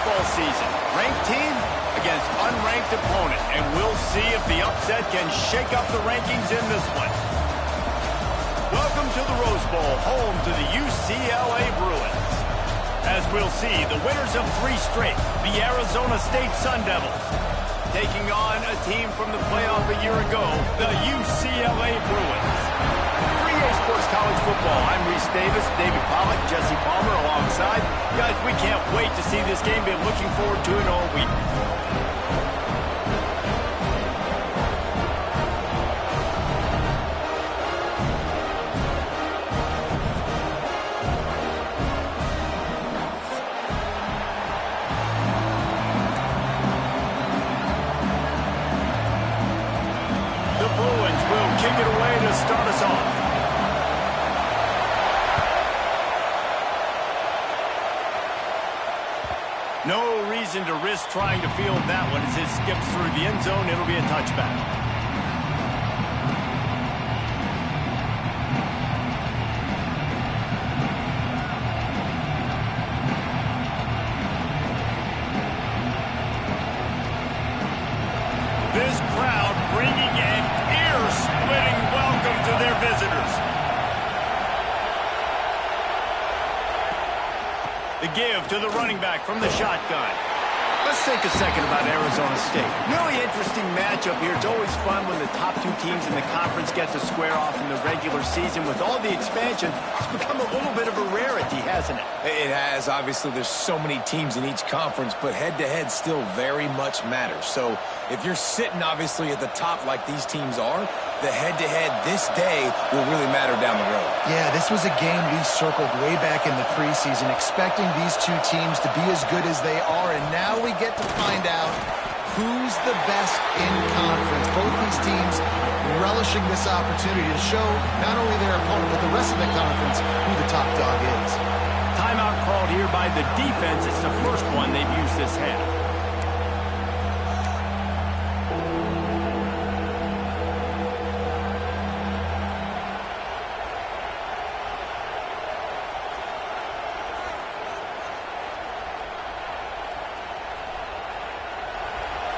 football season. Ranked team against unranked opponent. And we'll see if the upset can shake up the rankings in this one. Welcome to the Rose Bowl, home to the UCLA Bruins. As we'll see, the winners of 3 straight, the Arizona State Sun Devils, taking on a team from the playoff a year ago, the UCLA Bruins. 3A Sports College Football. I'm Reese Davis, David Pollack, Jesse Palmer alongside. Guys, we can't wait to see this game. Been looking forward to it all week. Kick it away to start us off. No reason to risk trying to field that one as it skips through the end zone. It'll be a touchback. This crowd bringing an ear-splitting welcome to their visitors. The give to the running back from the shotgun. Let's think a second about Arizona State. Really interesting matchup here. It's always fun when the top 2 teams in the conference get to square off in the regular season. With all the expansion, it's become a little bit of a rarity, hasn't it? It has. Obviously, there's so many teams in each conference, but head-to-head still very much matters. So if you're sitting, obviously, at the top like these teams are, the head-to-head this day will really matter down the road. Yeah, this was a game we circled way back in the preseason, expecting these 2 teams to be as good as they are, and now we get to find out who's the best in conference. Both these teams relishing this opportunity to show not only their opponent, but the rest of the conference who the top dog is. Timeout called here by the defense. It's the first one they've used this half.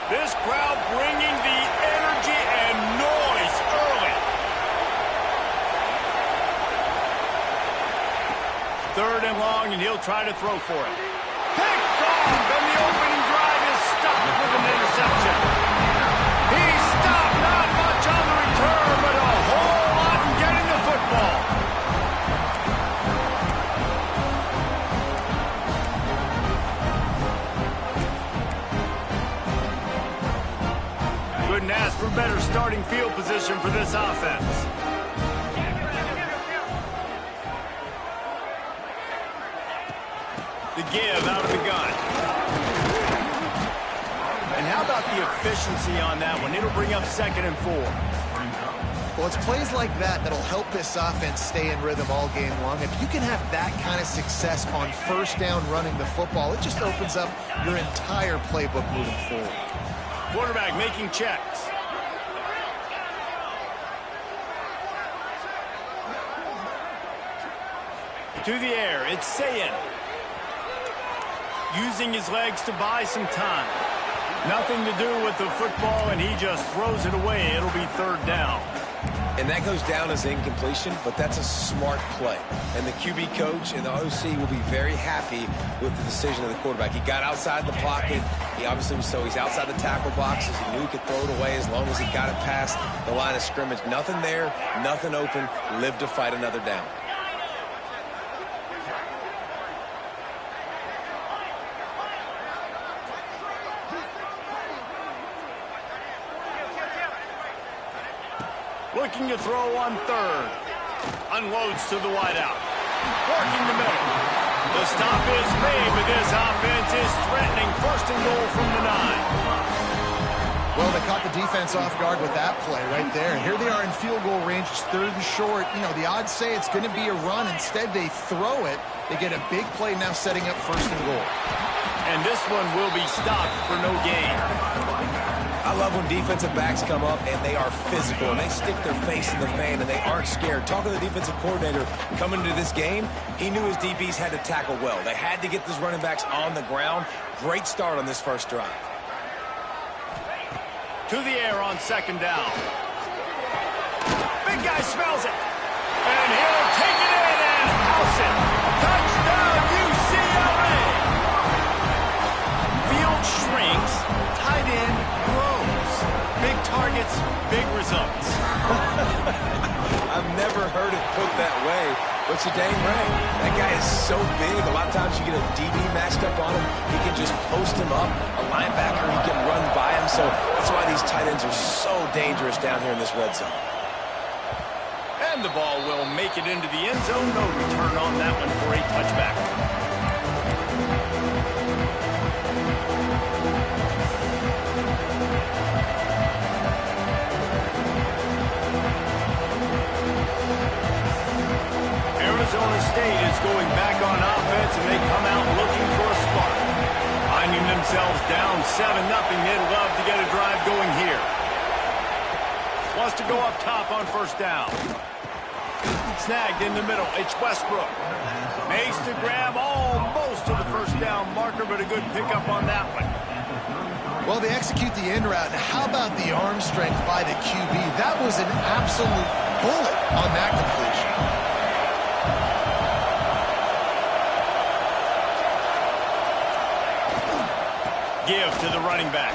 This crowd bringing the energy and noise early. 3rd and long, and he'll try to throw for it. Picked off, and the opening drive is stopped with an interception. He stopped, not much on the return, but a whole lot in getting the football. Couldn't ask for better starting field position for this offense. The give out of the gun. And how about the efficiency on that one? It'll bring up 2nd and 4. Well, it's plays like that that'll help this offense stay in rhythm all game long. If you can have that kind of success on 1st down running the football, it just opens up your entire playbook moving forward. Quarterback making checks. To the air, it's Sayin. Using his legs to buy some time. Nothing to do with the football, and he just throws it away. It'll be 3rd down. And that goes down as incompletion, but that's a smart play. And the QB coach and the OC will be very happy with the decision of the quarterback. He got outside the pocket. He obviously was so he's outside the tackle boxes. He knew he could throw it away as long as he got it past the line of scrimmage. Nothing there, nothing open. Live to fight another down. Looking to throw on 3rd. Unloads to the wideout. Working the middle. The stop is made, but this offense is threatening 1st and goal from the 9. Well, they caught the defense off guard with that play right there. Here they are in field goal range. It's 3rd and short. You know, the odds say it's going to be a run. Instead, they throw it. They get a big play now setting up 1st and goal. And this one will be stopped for no gain. I love when defensive backs come up and they are physical and they stick their face in the fan and they aren't scared. Talking to the defensive coordinator coming into this game, he knew his DBs had to tackle well. They had to get these running backs on the ground. Great start on this first drive. To the air on second down. Big guy smells it. And he'll take it in and house it. Touchdown, UCLA. Field shrinks, tight end grows. Big targets, big results. I've never heard it put that way, but you're dang right. That guy is so big. A lot of times you get a DB matched up on him. He can just post him up. A linebacker, he can run by him. So that's why these tight ends are so dangerous down here in this red zone. And the ball will make it into the end zone. No return on that one for a touchback. Arizona State is going back on offense, and they come out looking for a spark. Finding themselves down 7-0, they'd love to get a drive going here. Wants to go up top on first down. Snagged in the middle. It's Westbrook. Makes the grab almost to the first down marker, but a good pickup on that one. Well, they execute the in route. Now, how about the arm strength by the QB? That was an absolute bullet on that completion. Give to the running back.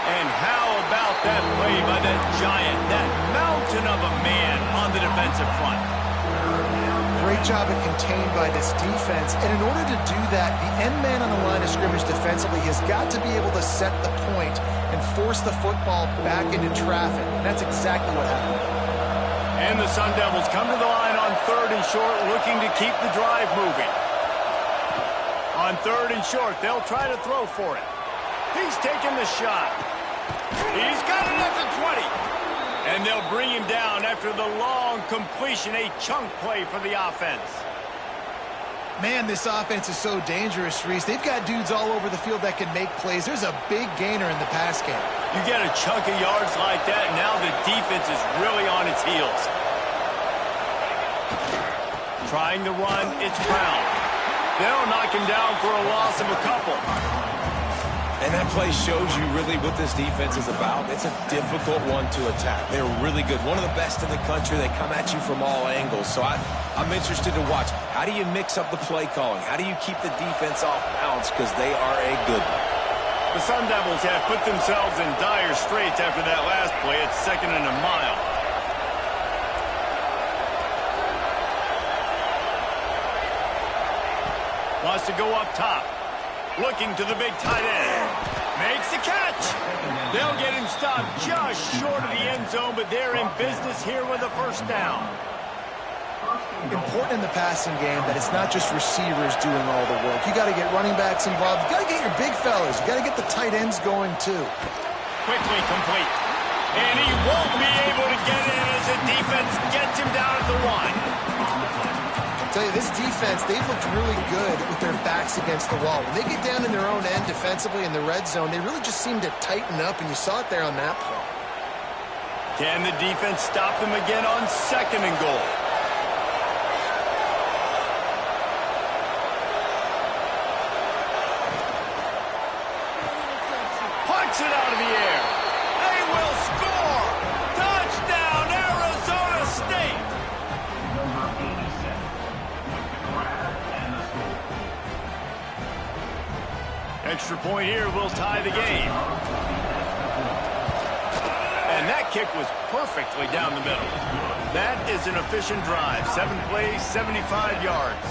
And how about that play by that giant, that mountain of a man on the defensive front? Great job at contained by this defense. And in order to do that, the end man on the line of scrimmage defensively has got to be able to set the point and force the football back into traffic. That's exactly what happened. And the Sun Devils come to the line on third and short, looking to keep the drive moving. On third and short, they'll try to throw for it. He's taking the shot. He's got it at the 20. And they'll bring him down after the long completion, a chunk play for the offense. Man, this offense is so dangerous, Reese. They've got dudes all over the field that can make plays. There's a big gainer in the pass game. You get a chunk of yards like that, and now the defense is really on its heels. Trying to run, it's Brown. They'll knock him down for a loss of a couple. And that play shows you really what this defense is about. It's a difficult one to attack. They're really good. One of the best in the country. They come at you from all angles. So I'm interested to watch. How do you mix up the play calling? How do you keep the defense off balance? Because they are a good one. The Sun Devils have put themselves in dire straits after that last play. It's 2nd and a mile. Wants to go up top. Looking to the big tight end. Makes the catch. They'll get him stopped just short of the end zone, but they're in business here with a first down. Important in the passing game that it's not just receivers doing all the work. You got to get running backs involved. You got to get your big fellas. You got to get the tight ends going too. Quickly complete. And he won't be able to get in as the defense gets him down at the 1. I tell you, this defense, they've looked really good with their backs against the wall. When they get down in their own end defensively in the red zone, they really just seem to tighten up, and you saw it there on that play. Can the defense stop them again on 2nd and goal? Punch it out of the air. They will score. Touchdown, Arizona State. Extra point here will tie the game. And that kick was perfectly down the middle. That is an efficient drive. 7 plays, 75 yards.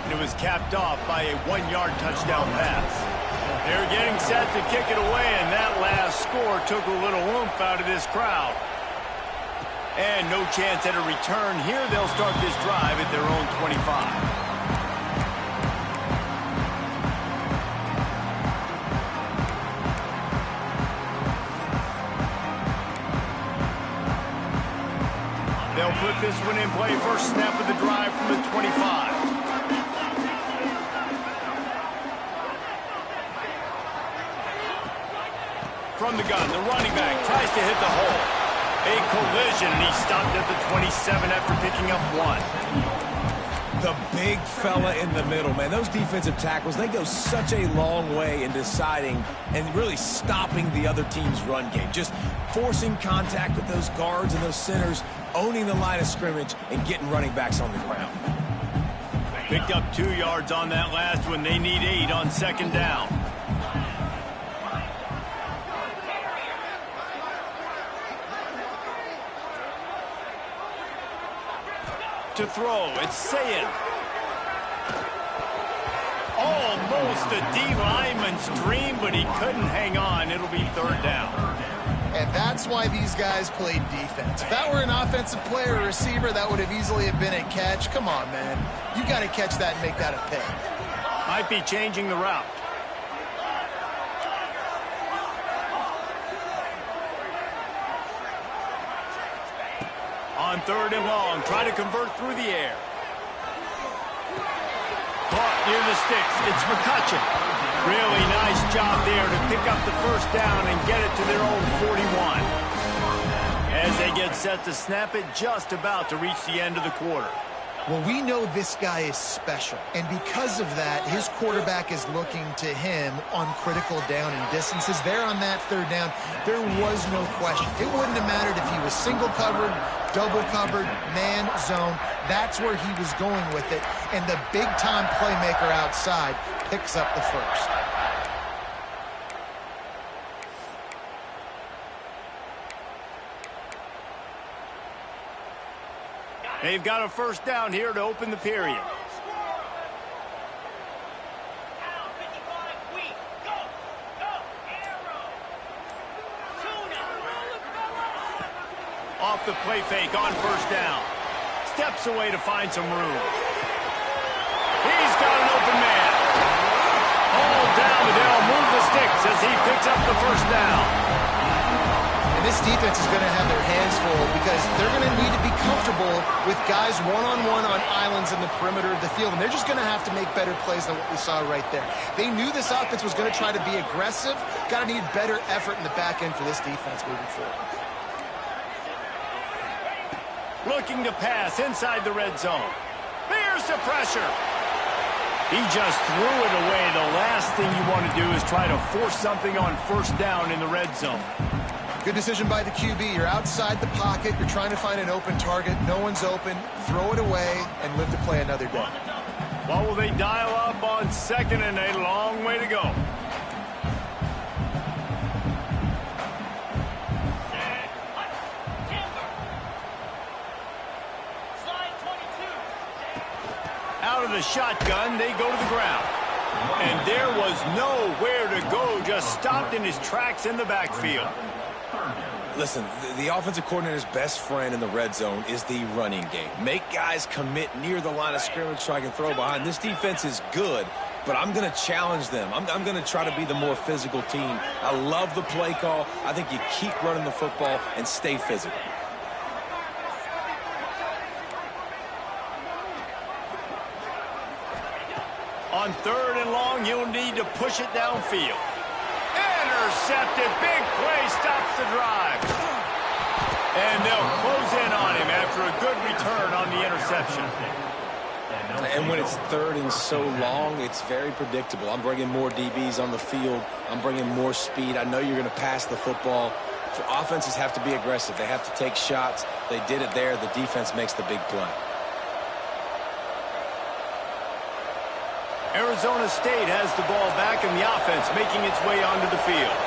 And it was capped off by a 1-yard touchdown pass. They're getting set to kick it away, and that last score took a little oomph out of this crowd. And no chance at a return here. They'll start this drive at their own 25. They'll put this one in play. First snap of the drive from the 25. From from the gun. The running back tries to hit the hole. A collision, and he stopped at the 27 after picking up 1. The big fella in the middle, man. Those defensive tackles, they go such a long way in deciding and really stopping the other team's run game. Just forcing contact with those guards and those centers, owning the line of scrimmage, and getting running backs on the ground. Picked up 2 yards on that last one. They need 8 on 2nd down. To throw, it's Sayin. Almost a D lineman's dream, but he couldn't hang on. It'll be 3rd down. And that's why these guys played defense. If that were an offensive player or receiver, that would have easily have been a catch. Come on, man. You got to catch that and make that a pick. Might be changing the route. On 3rd and long, try to convert through the air. Caught near the sticks. It's McCutcheon. Really nice job there to pick up the 1st down and get it to their own 41. As they get set to snap it, just about to reach the end of the quarter. Well, we know this guy is special, and because of that, his quarterback is looking to him on critical down and distances. There on that 3rd down, there was no question. It wouldn't have mattered if he was single covered, double covered, man, zone. That's where he was going with it, and the big-time playmaker outside picks up the 1st. They've got a 1st down here to open the period. Off the play fake on 1st down. Steps away to find some room. He's got an open man. All down, but they'll move the sticks as he picks up the 1st down. And this defense is going to have their hands full because they're going to need to be comfortable with guys one-on-one on islands in the perimeter of the field. And they're just going to have to make better plays than what we saw right there. They knew this offense was going to try to be aggressive. Got to need better effort in the back end for this defense moving forward. Looking to pass inside the red zone. There's the pressure. He just threw it away. The last thing you want to do is try to force something on 1st down in the red zone. Good decision by the QB. You're outside the pocket. You're trying to find an open target. No one's open. Throw it away and live to play another day. What will they dial up on 2nd and a long way to go? Out of the shotgun, they go to the ground. And there was nowhere to go, just stopped in his tracks in the backfield. Listen, the offensive coordinator's best friend in the red zone is the running game. Make guys commit near the line of scrimmage so I can throw behind. This defense is good, but I'm going to challenge them. I'm going to try to be the more physical team. I love the play call. I think you keep running the football and stay physical. On 3rd and long, you'll need to push it downfield. Intercepted. Big play stops the drive. And they'll close in on him after a good return on the interception. And when it's 3rd and so long, it's very predictable. I'm bringing more DBs on the field. I'm bringing more speed. I know you're going to pass the football. Offenses have to be aggressive. They have to take shots. They did it there. The defense makes the big play. Arizona State has the ball back and the offense making its way onto the field.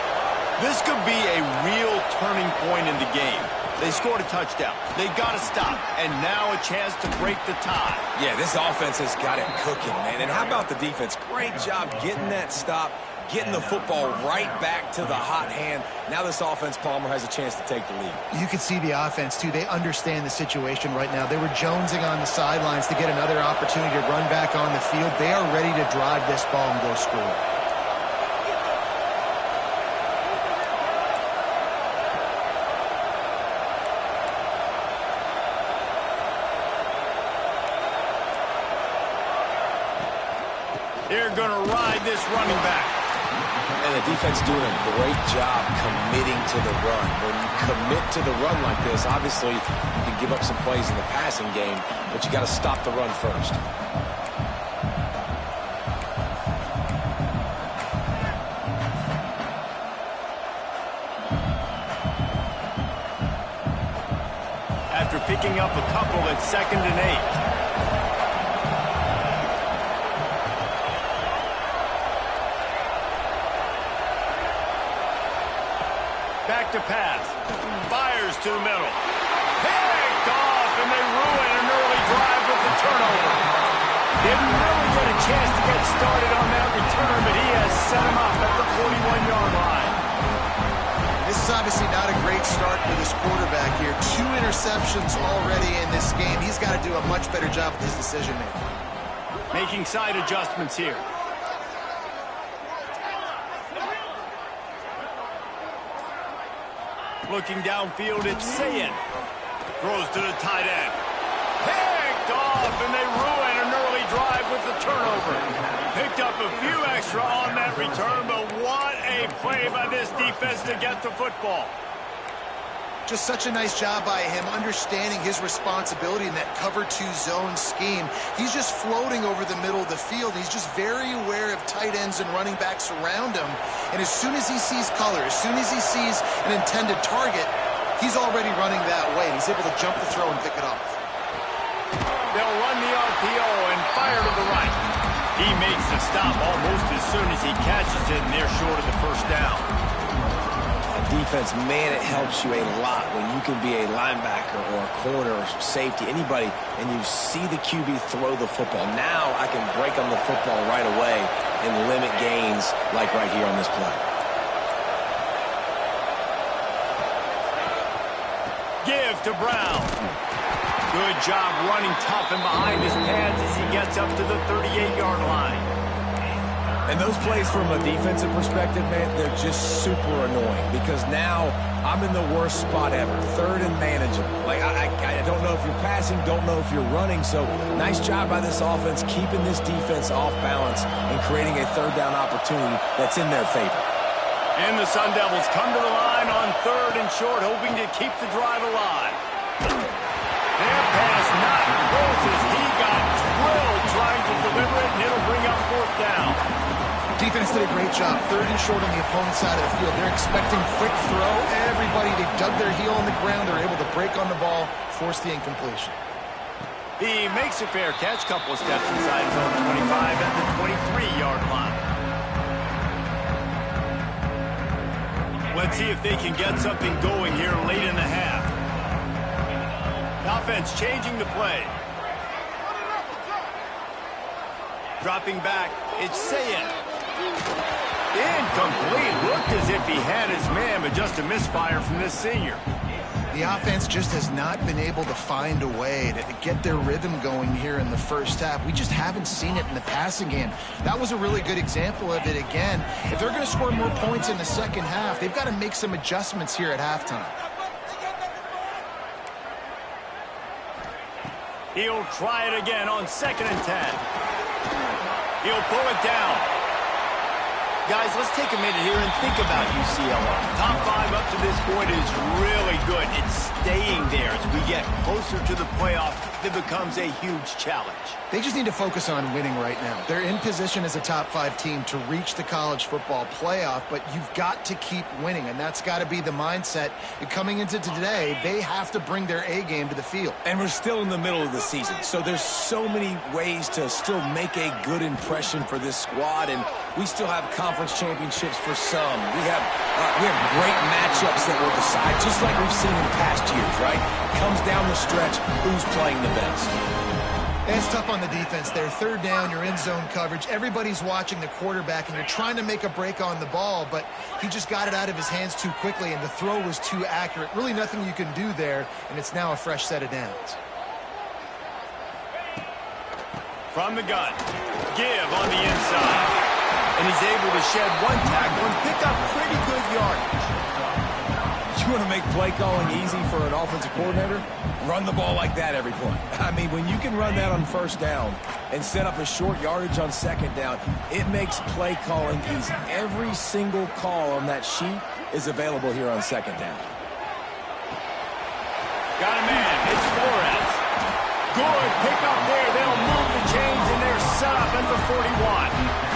This could be a real turning point in the game. They scored a touchdown. They got to stop. And now a chance to break the tie. Yeah, this offense has got it cooking, man. And how about the defense? Great job getting that stop, getting the football right back to the hot hand. Now this offense, Palmer, has a chance to take the lead. You can see the offense, too. They understand the situation right now. They were jonesing on the sidelines to get another opportunity to run back on the field. They are ready to drive this ball and go score. They're going to ride this running back. And the defense doing a great job committing to the run. When you commit to the run like this, obviously you can give up some plays in the passing game, but you got to stop the run first. After picking up a couple at 2nd and 8. Back to pass. Fires to the middle. Picked off, and they ruin an early drive with the turnover. Didn't really get a chance to get started on that return, but he has set him up at the 41-yard line. This is obviously not a great start for this quarterback here. 2 interceptions already in this game. He's got to do a much better job with his decision-making. Making side adjustments here. Looking downfield, it's Sayin. Throws to the tight end. Picked off, and they ruin an early drive with the turnover. Picked up a few extra on that return, but what a play by this defense to get the football. Just such a nice job by him understanding his responsibility in that cover 2 zone scheme. He's just floating over the middle of the field. He's just very aware of tight ends and running backs around him. And as soon as he sees color, as soon as he sees an intended target, he's already running that way. He's able to jump the throw and pick it off. They'll run the RPO and fire to the right. He makes the stop almost as soon as he catches it, and they're short of the first down. Defense, man, it helps you a lot when you can be a linebacker or a corner or safety, anybody, and you see the QB throw the football. Now I can break on the football right away and limit gains like right here on this play. Give to Brown. Good job running tough and behind his pads as he gets up to the 38-yard line. And those plays from a defensive perspective, man, they're just super annoying because now I'm in the worst spot ever, 3rd and manageable. Like, I don't know if you're passing, don't know if you're running, so nice job by this offense keeping this defense off balance and creating a 3rd down opportunity that's in their favor. And the Sun Devils come to the line on 3rd and short, hoping to keep the drive alive. Their pass not close as he got drilled trying to deliver it, and it'll bring up 4th down. Defense did a great job. 3rd and short on the opponent's side of the field. They're expecting quick throw. Everybody, they dug their heel on the ground. They're able to break on the ball, force the incompletion. He makes a fair catch, couple of steps inside his own 25 at the 23-yard line. Let's see if they can get something going here late in the half. The offense changing the play. Dropping back, it's Sayin. Incomplete. Looked as if he had his man, but just a misfire from this senior. The offense just has not been able to find a way to get their rhythm going here in the first half. We just haven't seen it in the passing game. That was a really good example of it again. If they're going to score more points in the second half, they've got to make some adjustments here at halftime. He'll try it again on 2nd and 10. He'll pull it down. Guys, let's take a minute here and think about UCLA. Top 5 up to this point is really good. It's staying there as we get closer to the playoff. It becomes a huge challenge. They just need to focus on winning right now. They're in position as a top 5 team to reach the college football playoff, but you've got to keep winning, and that's got to be the mindset. Coming into today, they have to bring their A game to the field. And we're still in the middle of the season, so there's so many ways to still make a good impression for this squad, and we still have conference championships for some. We have great matchups that will decide, just like we've seen in past years, right? It comes down the stretch, who's playing the best. And it's tough on the defense there. 3rd down, you're in zone coverage. Everybody's watching the quarterback, and you're trying to make a break on the ball, but he just got it out of his hands too quickly, and the throw was too accurate. Really nothing you can do there, and it's now a fresh set of downs. From the gun, give on the inside. And he's able to shed one tackle and pick up pretty good yardage. You want to make play calling easy for an offensive coordinator? Run the ball like that every play. I mean, when you can run that on first down and set up a short yardage on second down, it makes play calling easy. Every single call on that sheet is available here on second down. Got a man. It's Flores. Good pick up there. They'll move the chains, and they're set up at the 41.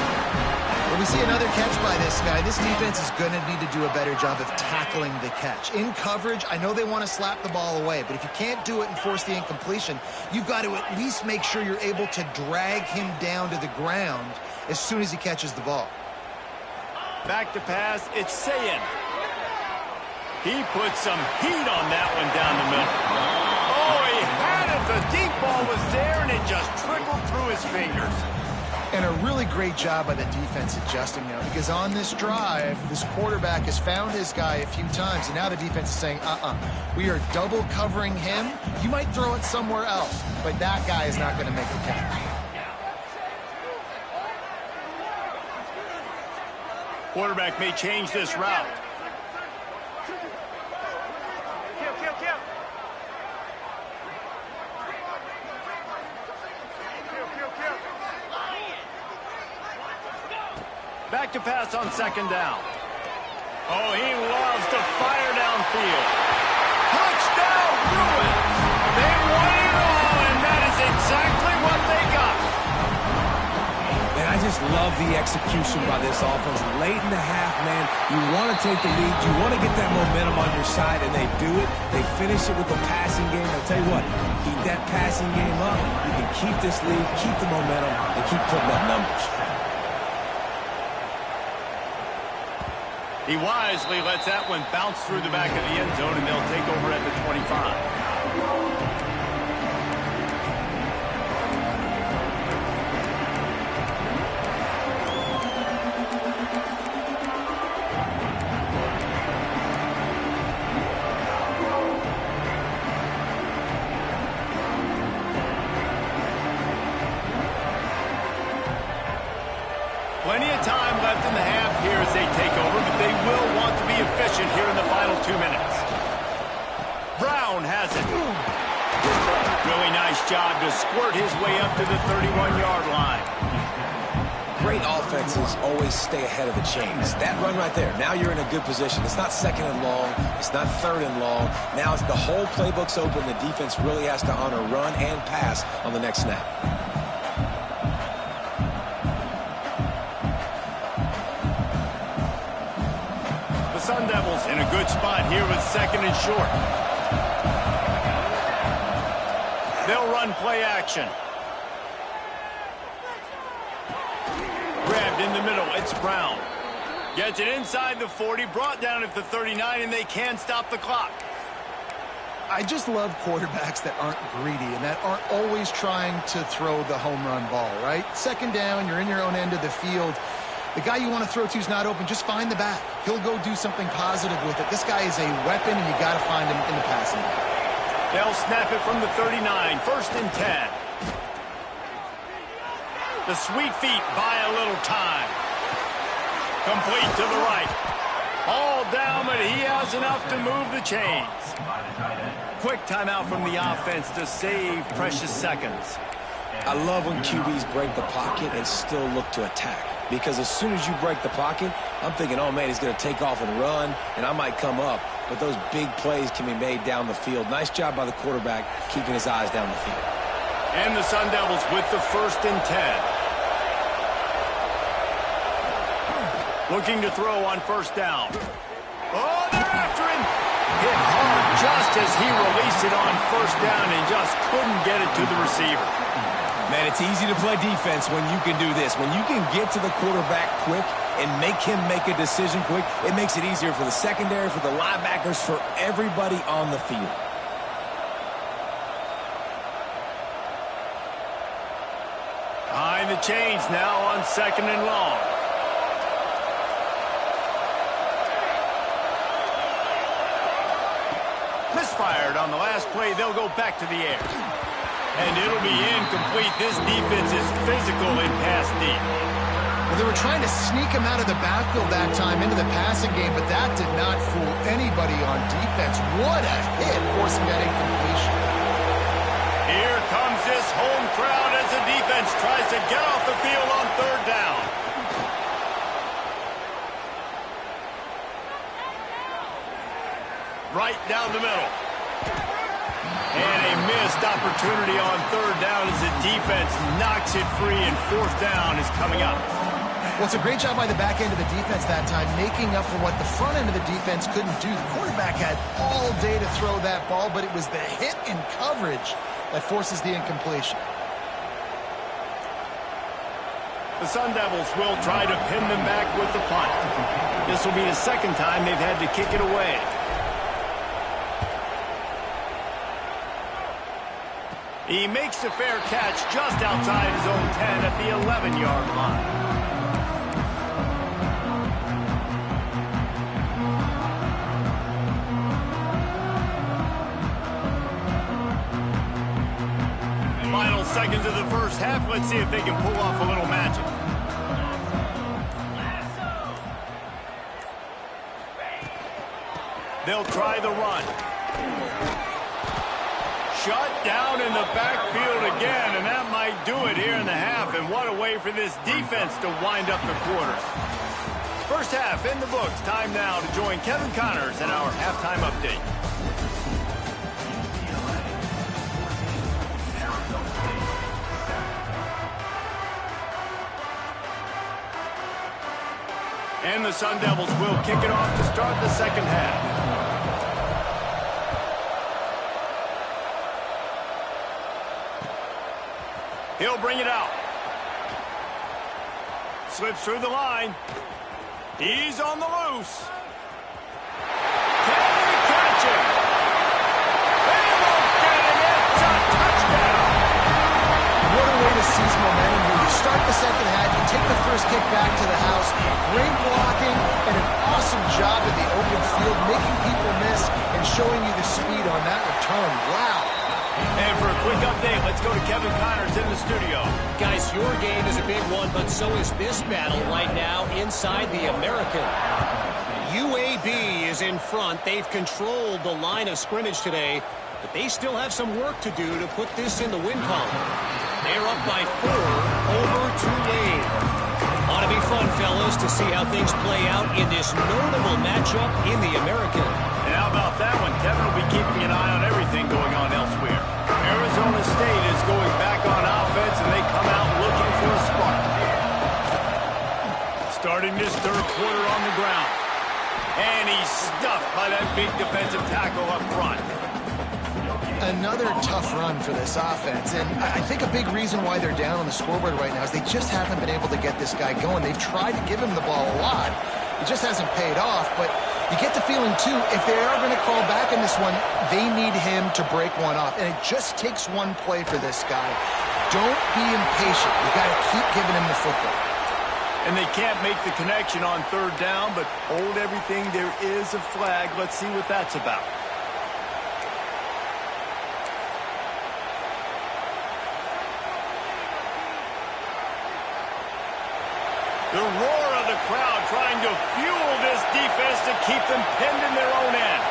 When we see another catch by this guy, this defense is going to need to do a better job of tackling the catch. In coverage, I know they want to slap the ball away, but if you can't do it and force the incompletion, you've got to at least make sure you're able to drag him down to the ground as soon as he catches the ball. Back to pass, it's Sayin. He put some heat on that one down the middle. Oh, he had it. The deep ball was there, and it just trickled through his fingers. And a really great job by the defense adjusting now, because on this drive, this quarterback has found his guy a few times, and now the defense is saying, we are double covering him. You might throw it somewhere else, but that guy is not going to make the catch. Quarterback may change this route. Back to pass on second down. Oh, he loves to fire downfield. Touchdown, Bruin! They won it all, and that is exactly what they got. Man, I just love the execution by this offense. Late in the half, man, you want to take the lead. You want to get that momentum on your side, and they do it. They finish it with the passing game. I'll tell you what, keep that passing game up. You can keep this lead, keep the momentum, and keep putting up numbers. He wisely lets that one bounce through the back of the end zone, and they'll take over at the 25. Plenty of time left in the half here as they take over, but they will want to be efficient here in the final 2 minutes. Brown has it. Really nice job to squirt his way up to the 31-yard line. Great offenses always stay ahead of the chains. That run right there, now you're in a good position. It's not second and long. It's not third and long. Now it's the whole playbook's open. The defense really has to honor run and pass on the next snap. Sun Devils in a good spot here with second and short. They'll run play action. Grabbed in the middle, it's Brown. Gets it inside the 40, brought down at the 39, and they can stop the clock. I just love quarterbacks that aren't greedy and that aren't always trying to throw the home run ball, right? Second down, you're in your own end of the field. The guy you want to throw to is not open. Just find the back. He'll go do something positive with it. This guy is a weapon, and you got to find him in the passing game. They'll snap it from the 39. First and 10. The sweet feet buy a little time. Complete to the right. All down, but he has enough to move the chains. Quick timeout from the offense to save precious seconds. I love when QBs break the pocket and still look to attack. Because as soon as you break the pocket, I'm thinking, oh, man, he's going to take off and run, and I might come up. But those big plays can be made down the field. Nice job by the quarterback keeping his eyes down the field. And the Sun Devils with the first and 10. Looking to throw on first down. Oh, they're after him. Hit hard just as he released it on first down and just couldn't get it to the receiver. Man, it's easy to play defense when you can do this. When you can get to the quarterback quick and make him make a decision quick, it makes it easier for the secondary, for the linebackers, for everybody on the field. Behind the chains now on second and long. Misfired on the last play. They'll go back to the air. And it'll be incomplete. This defense is physical in pass deep. Well, they were trying to sneak him out of the backfield that time into the passing game, but that did not fool anybody on defense. What a hit, forcing that incompletion. Here comes this home crowd as the defense tries to get off the field on third down. Right down the middle. And a missed opportunity on third down as the defense knocks it free, and fourth down is coming up. Well, it's a great job by the back end of the defense that time, making up for what the front end of the defense couldn't do. The quarterback had all day to throw that ball, but it was the hit in coverage that forces the incompletion. The Sun Devils will try to pin them back with the punt. This will be the second time they've had to kick it away. He makes a fair catch just outside his own 10 at the 11-yard line. Final seconds of the first half. Let's see if they can pull off a little magic. They'll try the run. Shut down in the backfield again, and that might do it here in the half. And what a way for this defense to wind up the quarter. First half in the books. Time now to join Kevin Connors in our halftime update. And the Sun Devils will kick it off to start the second half. He'll bring it out. Slips through the line. He's on the loose. Can he catch it? They won't get it. It's a touchdown. What a way to seize momentum here. You start the second half, you take the first kick back to the house. Great blocking and an awesome job in the open field, making people miss and showing you the speed on that return. Wow. And for a quick update, let's go to Kevin Connors in the studio. Guys, your game is a big one, but so is this battle right now inside the American. UAB is in front. They've controlled the line of scrimmage today, but they still have some work to do to put this in the win column. They're up by 4 over Tulane. Ought to be fun, fellas, to see how things play out in this notable matchup in the American. And how about that one? Kevin will be keeping an eye on everything going on elsewhere. Arizona State is going back on offense, and they come out looking for a spark. Starting this third quarter on the ground. And he's stuffed by that big defensive tackle up front. Another tough run for this offense, and I think a big reason why they're down on the scoreboard right now is they just haven't been able to get this guy going. They've tried to give him the ball a lot. It just hasn't paid off, but you get the feeling, too, if they are going to crawl back in this one, they need him to break one off, and it just takes one play for this guy. Don't be impatient. You got to keep giving him the football. And they can't make the connection on third down, but hold everything. There is a flag. Let's see what that's about. The roar of the crowd trying to fuel this defense to keep them pinned in their own end.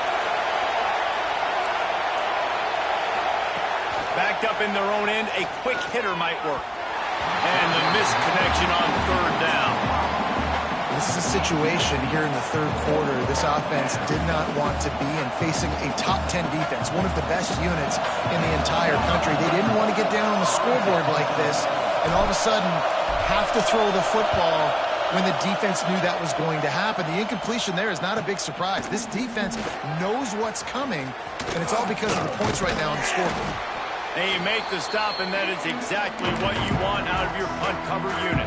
Backed up in their own end, a quick hitter might work. And the missed connection on third down. This is a situation here in the third quarter this offense did not want to be in, facing a top 10 defense, one of the best units in the entire country. They didn't want to get down on the scoreboard like this, and all of a sudden have to throw the football when the defense knew that was going to happen. The incompletion there is not a big surprise. This defense knows what's coming, and it's all because of the points right now on the scoreboard. They make the stop, and that is exactly what you want out of your punt cover unit.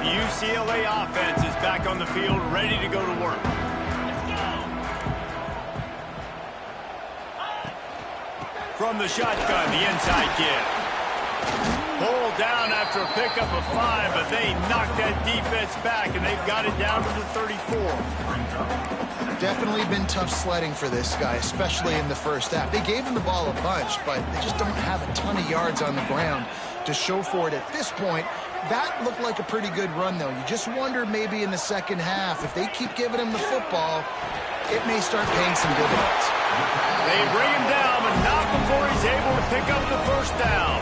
The UCLA offense is back on the field, ready to go to work. From the shotgun, the inside give. Pulled down after a pickup of 5, but they knocked that defense back, and they've got it down to the 34. Definitely been tough sledding for this guy, especially in the first half. They gave him the ball a bunch, but they just don't have a ton of yards on the ground to show for it at this point. That looked like a pretty good run, though. You just wonder maybe in the second half, if they keep giving him the football, it may start paying some dividends. They bring him down, but not before he's able to pick up the first down.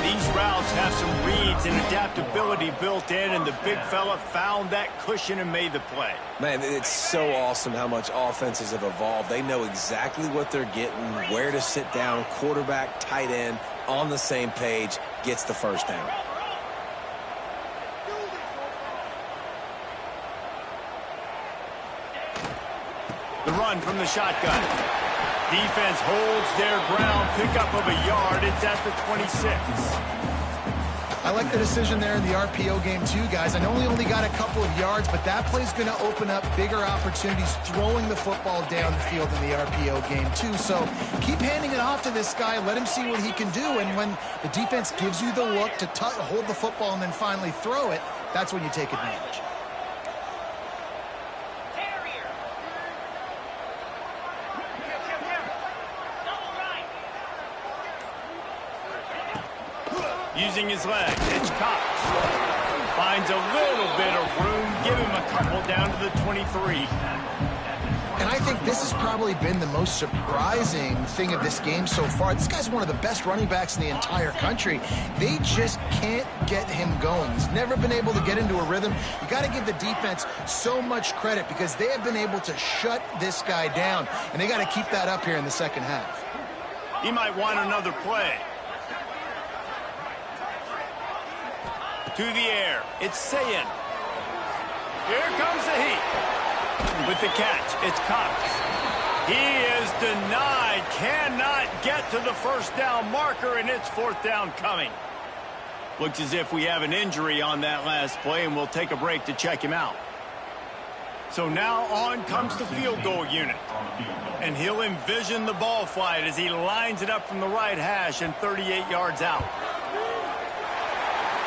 These routes have some reads and adaptability built in, and the big fella found that cushion and made the play. Man, it's so awesome how much offenses have evolved. They know exactly what they're getting, where to sit down, quarterback, tight end, on the same page, gets the first down. The run from the shotgun. Defense holds their ground, pickup of a yard. It's at the 26. I like the decision there in the RPO game too, guys. I know he only got a couple of yards, but that play's going to open up bigger opportunities throwing the football down the field in the RPO game too. So keep handing it off to this guy. Let him see what he can do. And when the defense gives you the look to hold the football and then finally throw it, that's when you take advantage. Using his leg, it's Cox. Finds a little bit of room, give him a couple down to the 23. And I think this has probably been the most surprising thing of this game so far. This guy's one of the best running backs in the entire country. They just can't get him going. He's never been able to get into a rhythm. You got to give the defense so much credit because they have been able to shut this guy down, and they got to keep that up here in the second half. He might want another play. To the air, it's Sayin. Here comes the heat. With the catch, it's Cox. He is denied, cannot get to the first down marker, and it's fourth down coming. Looks as if we have an injury on that last play, and we'll take a break to check him out. So now on comes the field goal unit. And he'll envision the ball flight as he lines it up from the right hash and 38 yards out.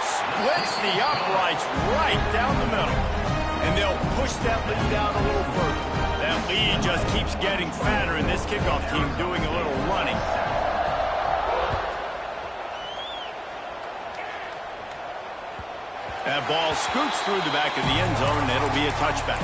Splits the uprights right down the middle. And they'll push that lead out a little further. That lead just keeps getting fatter, and this kickoff team doing a little running. That ball scoots through the back of the end zone, and it'll be a touchback.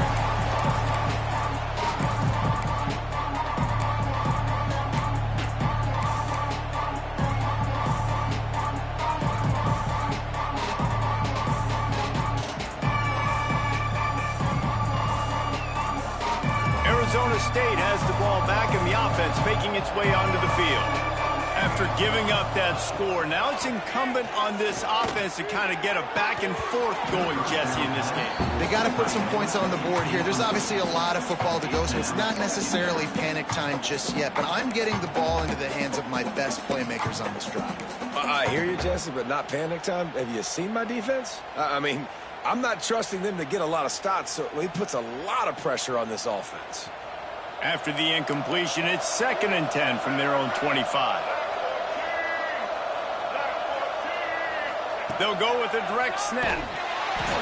Arizona State has the ball back, and the offense making its way onto the field. After giving up that score, now it's incumbent on this offense to kind of get a back and forth going, Jesse, in this game. They got to put some points on the board here. There's obviously a lot of football to go, so it's not necessarily panic time just yet, but I'm getting the ball into the hands of my best playmakers on this drive. I hear you, Jesse, but not panic time. Have you seen my defense? I mean, I'm not trusting them to get a lot of stops, so he puts a lot of pressure on this offense. After the incompletion, it's 2nd and 10 from their own 25. They'll go with a direct snap.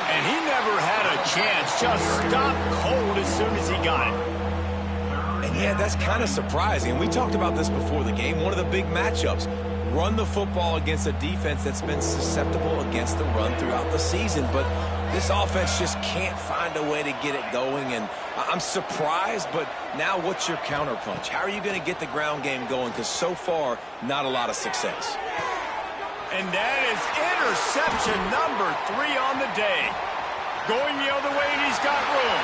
And he never had a chance. Just stopped cold as soon as he got it. And yeah, that's kind of surprising. We talked about this before the game. One of the big matchups. Run the football against a defense that's been susceptible against the run throughout the season. But this offense just can't find a way to get it going. And I'm surprised, but now what's your counterpunch? How are you going to get the ground game going? Because so far, not a lot of success. And that is interception number 3 on the day. Going the other way, and he's got room.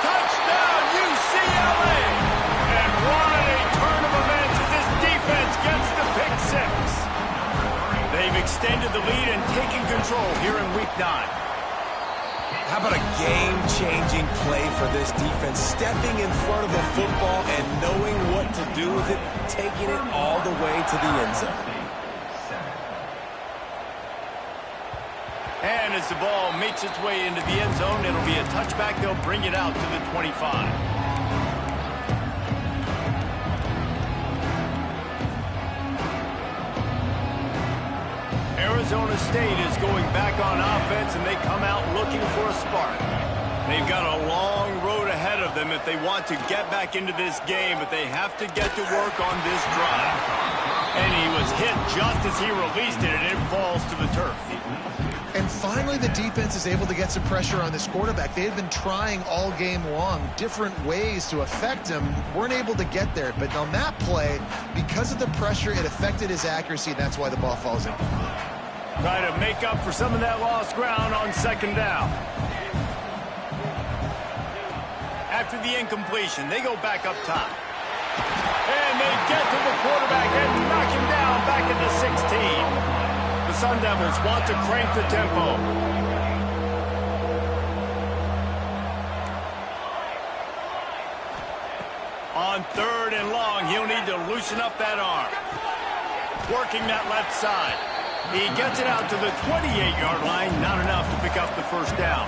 Touchdown, UCLA! And what a turn of events as this defense gets the pick 6. They've extended the lead and taken control here in Week 9. How about a game-changing play for this defense? Stepping in front of the football and knowing what to do with it, taking it all the way to the end zone. And as the ball makes its way into the end zone, it'll be a touchback. They'll bring it out to the 25. Arizona State is going back on offense, and they come out looking for a spark. They've got a long road ahead of them if they want to get back into this game, but they have to get to work on this drive. And he was hit just as he released it, and it falls to the turf. And finally, the defense is able to get some pressure on this quarterback. They had been trying all game long, different ways to affect him, weren't able to get there. But on that play, because of the pressure, it affected his accuracy, and that's why the ball falls in. Try to make up for some of that lost ground on second down. After the incompletion, they go back up top. And they get to the quarterback and knock him down back at the 16. The Sun Devils want to crank the tempo. On 3rd and long, he'll need to loosen up that arm. Working that left side. He gets it out to the 28-yard line, not enough to pick up the first down.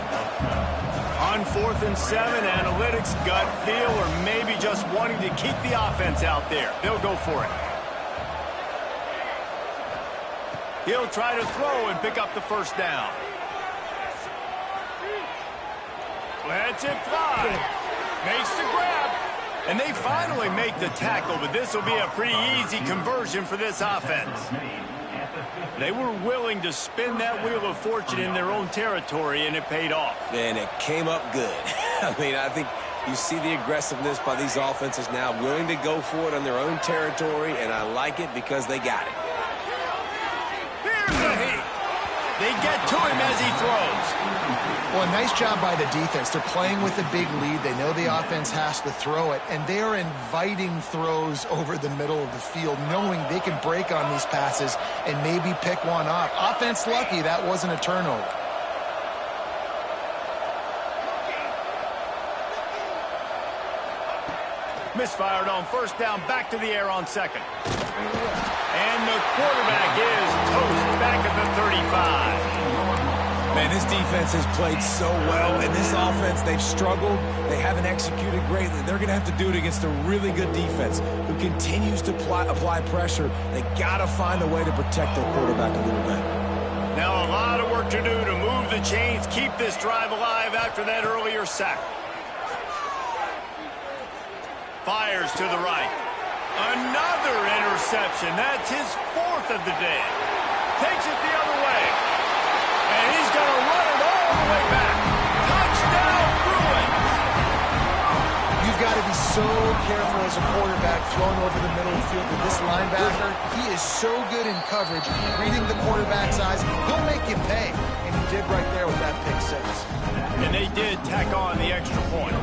On 4th and 7, analytics, gut feel, or maybe just wanting to keep the offense out there. They'll go for it. He'll try to throw and pick up the first down. Lets it fly. Makes the grab. And they finally make the tackle, but this will be a pretty easy conversion for this offense. They were willing to spin that wheel of fortune in their own territory, and it paid off. And it came up good. I mean, I think you see the aggressiveness by these offenses now, willing to go for it on their own territory, and I like it because they got it. Here's the heat. They get to him as he throws. Well, a nice job by the defense. They're playing with a big lead. They know the offense has to throw it, and they are inviting throws over the middle of the field, knowing they can break on these passes and maybe pick one off. Offense lucky that wasn't a turnover. Misfired on first down, back to the air on second. And the quarterback is toast back at the 35. Man, this defense has played so well. In this offense, they've struggled. They haven't executed greatly. They're going to have to do it against a really good defense who continues to apply pressure. They got to find a way to protect their quarterback a little bit. Now a lot of work to do to move the chains, keep this drive alive after that earlier sack. Fires to the right. Another interception. That's his 4th of the day. Takes it the other way. And he's going to run it all the way back. Touchdown, Bruins. You've got to be so careful as a quarterback throwing over the middle of the field with this linebacker. He is so good in coverage, reading the quarterback's eyes. He'll make you pay. And he did right there with that pick 6. And they did tack on the extra point.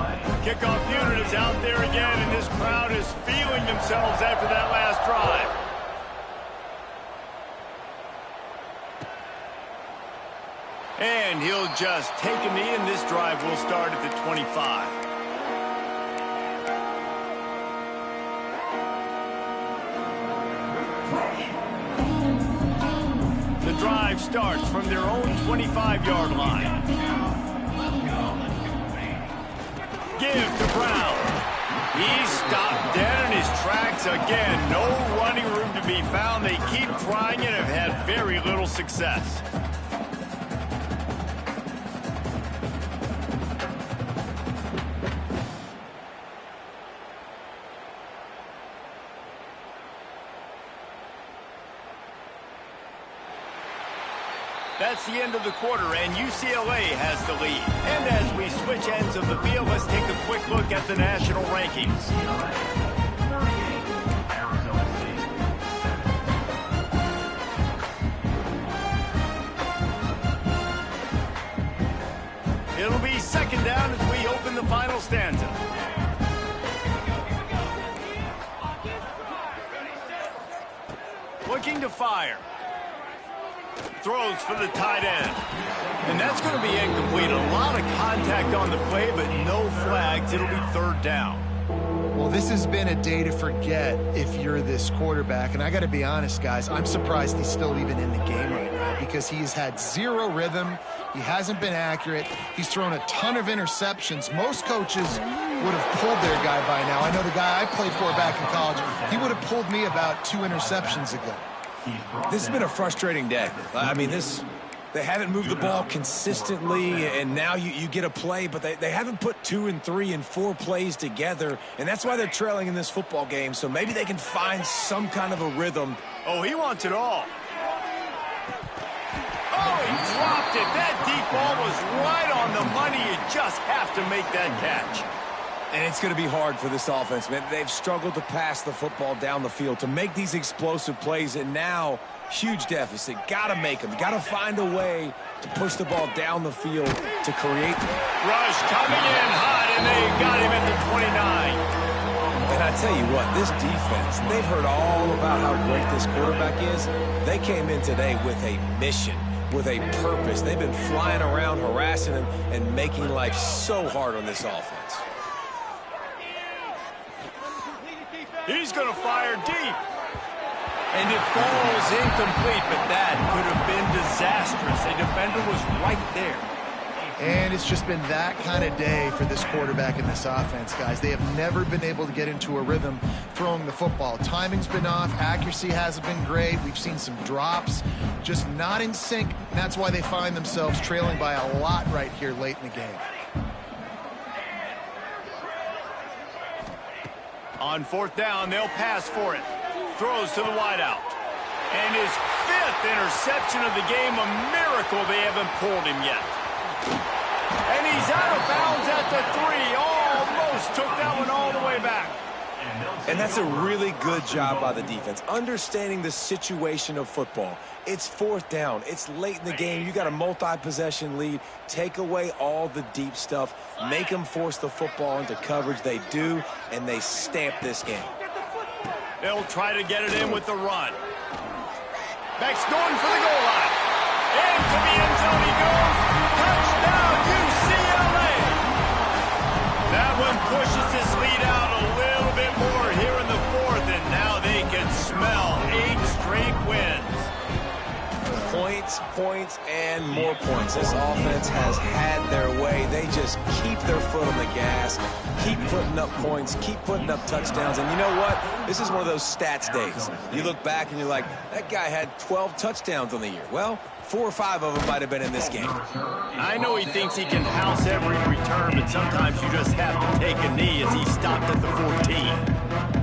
Kickoff unit is out there again, and this crowd is feeling themselves after that last drive. And he'll just take a knee, and this drive will start at the 25. The drive starts from their own 25-yard line. Give to Brown. He stopped dead in his tracks again. No running room to be found. They keep trying it and have had very little success. That's the end of the quarter, and UCLA has the lead. And as we switch ends of the field, let's take a quick look at the national rankings. It'll be second down as we open the final stanza. Looking to fire. Throws for the tight end. And that's going to be incomplete. A lot of contact on the play, but no flags. It'll be third down. Well, this has been a day to forget if you're this quarterback. And I got to be honest, guys, I'm surprised he's still even in the game right now because he has had zero rhythm. He hasn't been accurate. He's thrown a ton of interceptions. Most coaches would have pulled their guy by now. I know the guy I played for back in college, he would have pulled me about 2 interceptions ago. This has been a frustrating day. I mean, they haven't moved the ball consistently, and now you get a play, but they haven't put 2 and 3 and 4 plays together, and that's why they're trailing in this football game. So maybe they can find some kind of a rhythm. Oh, he wants it all. Oh, he dropped it. That deep ball was right on the money. You just have to make that catch. And it's going to be hard for this offense, man. They've struggled to pass the football down the field, to make these explosive plays, and now huge deficit. Got to make them. Got to find a way to push the ball down the field to create. Rush coming in hot, and they got him at the 29. And I tell you what, this defense, they've heard all about how great this quarterback is. They came in today with a mission, with a purpose. They've been flying around, harassing him, and making life so hard on this offense. He's going to fire deep. And it falls incomplete, but that could have been disastrous. A defender was right there. And it's just been that kind of day for this quarterback and this offense, guys. They have never been able to get into a rhythm throwing the football. Timing's been off. Accuracy hasn't been great. We've seen some drops, just not in sync. And that's why they find themselves trailing by a lot right here late in the game. On 4th down, they'll pass for it. Throws to the wideout. And his 5th interception of the game, a miracle they haven't pulled him yet. And he's out of bounds at the 3. Almost took that one all the way back. And that's a really good job by the defense, understanding the situation of football. It's 4th down. It's late in the game. You got a multi-possession lead. Take away all the deep stuff. Make them force the football into coverage. They do, and they stamp this game. They'll try to get it in with the run. Beck's going for the goal line. Into the end zone he goes. Touchdown, UCLA. That one pushes this lead out a little bit more here in the 4th, and now they can smell 8 straight wins. Points, points, and more points. This offense has had their way. They just keep their foot on the gas, keep putting up points, keep putting up touchdowns. And you know what? This is one of those stats days. You look back and you're like, that guy had 12 touchdowns on the year. Well, 4 or 5 of them might have been in this game. I know he thinks he can house every return, but sometimes you just have to take a knee as he stopped at the 14.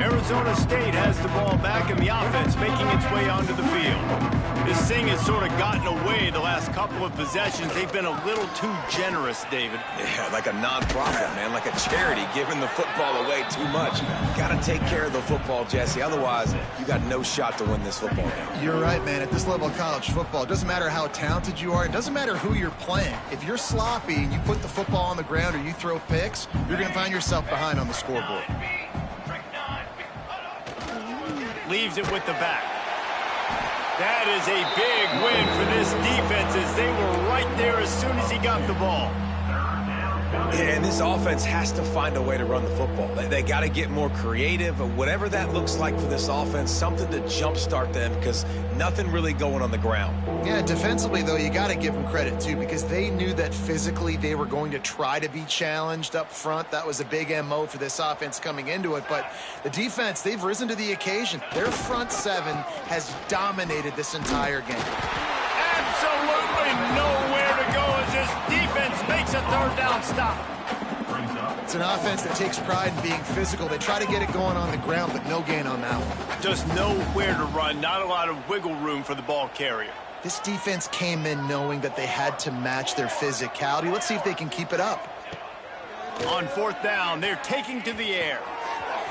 Arizona State has the ball back and the offense making its way onto the field. This thing has sort of gotten away the last couple of possessions. They've been a little too generous, David. Yeah, like a non-profit, man, like a charity, giving the football away too much. Got to take care of the football, Jesse. Otherwise, you got no shot to win this football game. You're right, man. At this level of college football, it doesn't matter how talented you are. It doesn't matter who you're playing. If you're sloppy and you put the football on the ground or you throw picks, you're going to find yourself behind on the scoreboard. Leaves it with the back. That is a big win for this defense as they were right there as soon as he got the ball. And this offense has to find a way to run the football. They got to get more creative, whatever that looks like for this offense, something to jumpstart them because nothing really going on the ground. Yeah, defensively, though, you got to give them credit, too, because they knew that physically they were going to try to be challenged up front. That was a big MO for this offense coming into it. But the defense, they've risen to the occasion. Their front 7 has dominated this entire game. Absolutely nowhere to go as this defense makes a 3rd down stop. It's an offense that takes pride in being physical. They try to get it going on the ground, but no gain on that one. Just nowhere to run, not a lot of wiggle room for the ball carrier. This defense came in knowing that they had to match their physicality. Let's see if they can keep it up. On 4th down, they're taking to the air.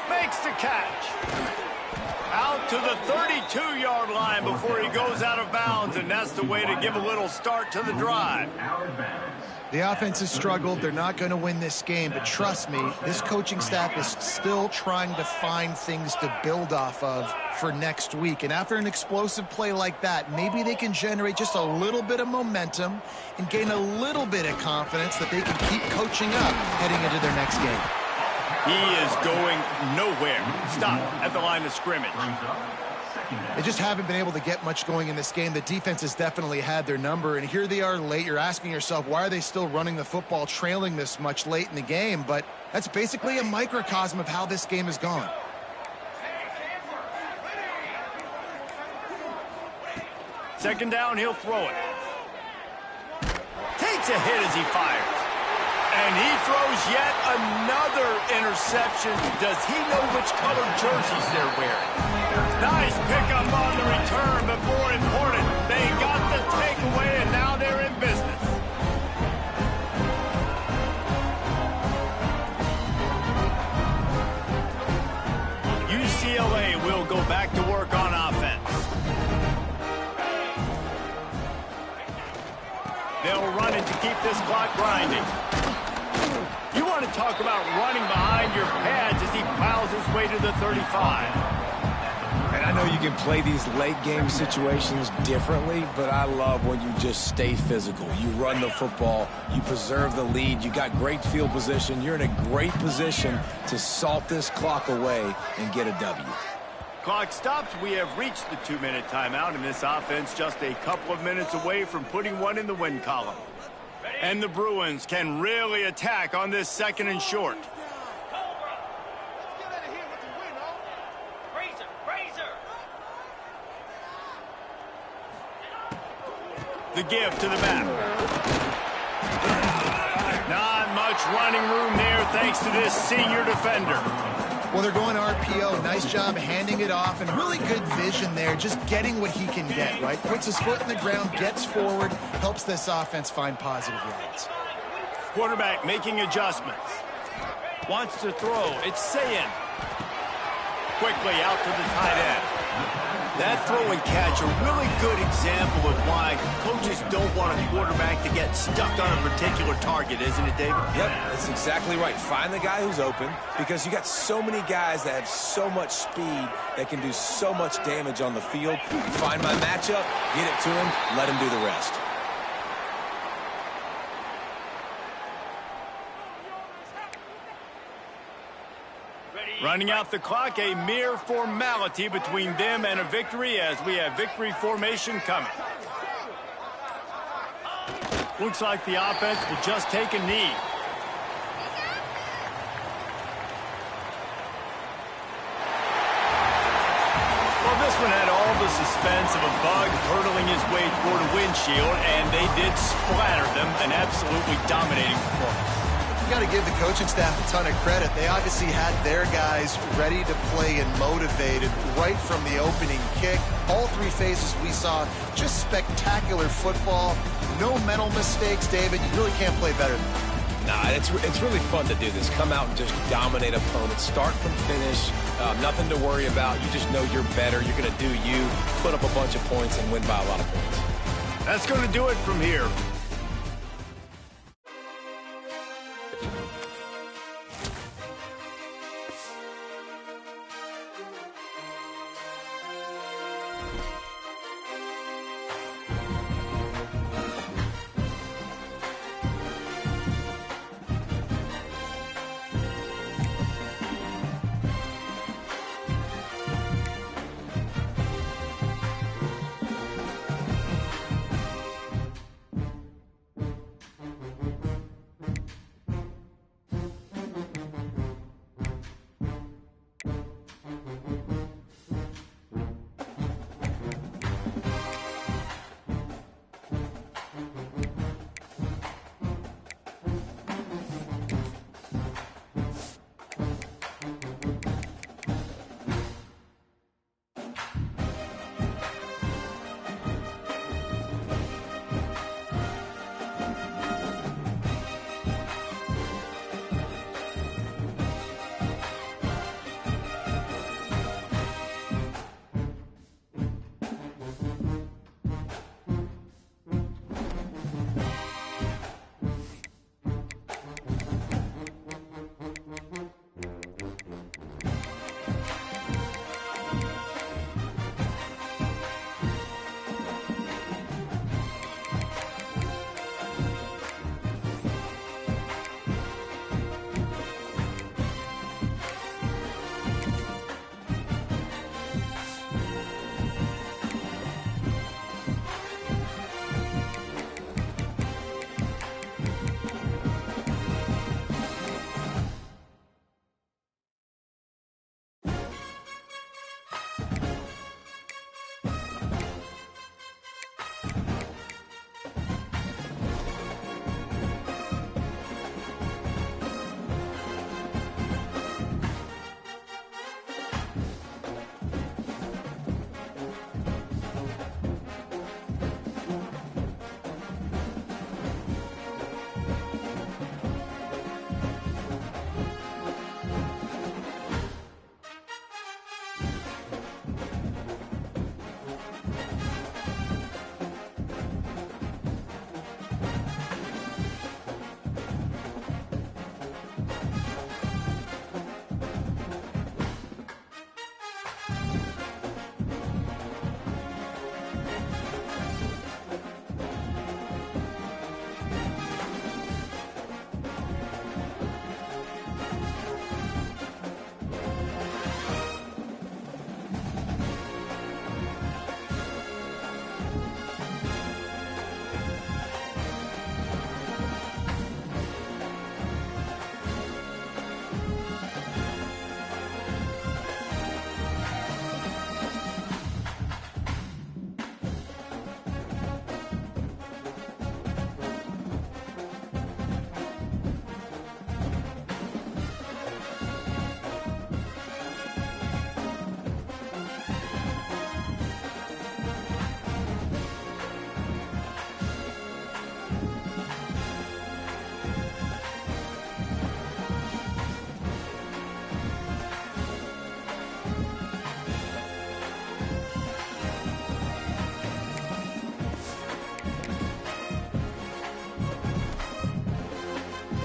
Makes the catch. Out to the 32-yard line before he goes out of bounds, and that's the way to give a little start to the drive. The offense has struggled. They're not going to win this game, but trust me, this coaching staff is still trying to find things to build off of for next week. And after an explosive play like that, maybe they can generate just a little bit of momentum and gain a little bit of confidence that they can keep coaching up heading into their next game. He is going nowhere. Stop at the line of scrimmage. They just haven't been able to get much going in this game. The defense has definitely had their number, and here they are late. You're asking yourself, why are they still running the football, trailing this much late in the game? But that's basically a microcosm of how this game has gone. Second down, he'll throw it. Takes a hit as he fires. And he throws yet another interception. Does he know which colored jerseys they're wearing? Nice pickup on the return, but more important, they got the takeaway, and now they're in business. UCLA will go back to work on offense. They'll run it to keep this clock grinding. You want to talk about running behind your pads as he plows his way to the 35. And I know you can play these late game situations differently, but I love when you just stay physical. You run the football, you preserve the lead, you got great field position, you're in a great position to salt this clock away and get a W. Clock stops. We have reached the 2-minute timeout, and this offense just a couple of minutes away from putting one in the win column. And the Bruins can really attack on this second and short. The give to the back. Not much running room there thanks to this senior defender. Well, they're going RPO. Nice job handing it off, and really good vision there, just getting what he can get, right? Puts his foot in the ground, gets forward, helps this offense find positive yards. Quarterback making adjustments. Wants to throw. It's Sayin. Quickly out to the tight end. That throw and catch, a really good example of why coaches don't want a quarterback to get stuck on a particular target, isn't it, David? Yep, that's exactly right. Find the guy who's open, because you got so many guys that have so much speed that can do so much damage on the field. Find my matchup, get it to him, let him do the rest. Running out the clock, a mere formality between them and a victory as we have victory formation coming. Looks like the offense will just take a knee. Well, this one had all the suspense of a bug hurtling his way toward a windshield, and they did splatter them, an absolutely dominating performance. You got to give the coaching staff a ton of credit. They obviously had their guys ready to play and motivated right from the opening kick. All three phases we saw, just spectacular football. No mental mistakes, David. You really can't play better than that. Nah, it's really fun to do this. Come out and just dominate opponents. Start from finish. Nothing to worry about. You just know you're better. You're going to do you, put up a bunch of points, and win by a lot of points. That's going to do it from here.